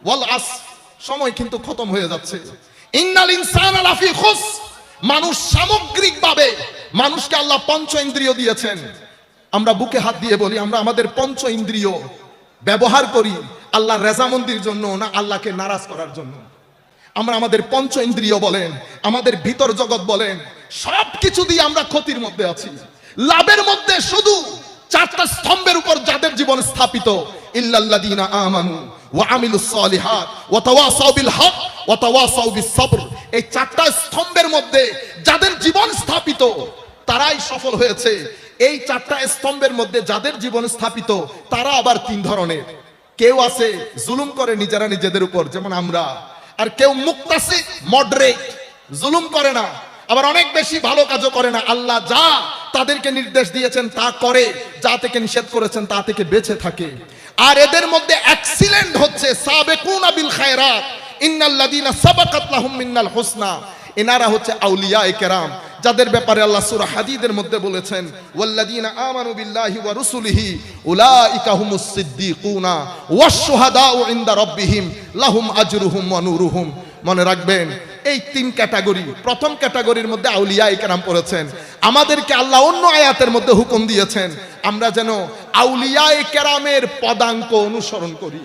ওয়াল আসর, সময় কিন্তু খতম হয়ে যাচ্ছে। ইন্নাল ইনসানা লাফি খুস, মানুষ সামগ্রিকভাবে, মানুষকে আল্লাহ পঞ্চ ইন্দ্রিয় দিয়েছেন। আমরা বুকে হাত দিয়ে বলি, আমরা আমাদের পঞ্চ ইন্দ্রিয় ব্যবহার করি আল্লাহর রেজামন্দির জন্য না আল্লাহকে নারাজ করার জন্য? আমরা আমাদের পঞ্চ ইন্দ্রিয় বলেন, আমাদের ভিতর জগৎ বলেন, সবকিছু দিয়ে আমরা ক্ষতির মধ্যে আছি। লাভের মধ্যে শুধু চারটা স্তম্ভের উপর যাদের জীবন স্থাপিত, ইল্লাল্লাযীনা আমানু ওয়া আমিলুস সালিহাত ওয়া তাওয়াসাউ বিল হক ওয়া তাওয়াসাউ বিস সবর, এই চারটা স্তম্ভের মধ্যে যাদের জীবন স্থাপিত তারাই সফল হয়েছে। এই চারটা স্তম্ভের মধ্যে যাদের জীবন স্থাপিত তারা আবার তিন ধরনের। কেউ আছে জুলুম করে নিজেরা নিজেদের উপর, যেমন আমরা, আর কেউ মুক্তাসিদ মডারেট, জুলুম করে না, আবার অনেক বেশি ভালো কাজও করে না। আল্লাহ যা তাদেরকে নির্দেশ দিয়েছেন তা করে, যা থেকে নিষেধ করেছেন তা থেকে বেঁচে থাকে। আর এদের মধ্যে এক্সিলেন্ট হচ্ছে সাবিকুনা বিল খায়রাত ইন্নাল্লাযীনা সাবাকাত লাহুম মিনাল হুসনা, এনারা হচ্ছে আউলিয়ায়ে কেরাম, যাদের ব্যাপারে আল্লাহ সূরা হাদীদের মধ্যে বলেছেন ওয়াল্লাযীনা আমানু বিল্লাহি ওয়া রাসূলিহি উলাইকা হুমুস সিদ্দিকুনা ওয়াশ শুহাদাউ ইনদা রাব্বিহিম লাহুম আজরুহুম ওয়া নূরুহুম। মনে রাখবেন, এই তিন ক্যাটাগরি, প্রথম ক্যাটাগরির মধ্যে আউলিয়ায়ে কেরাম পড়েছেন। আমাদেরকে আল্লাহ অন্য আয়াতের মধ্যে হুকুম দিয়েছেন আমরা যেন আউলিয়ায়ে কেরামের পদাঙ্ক অনুসরণ করি।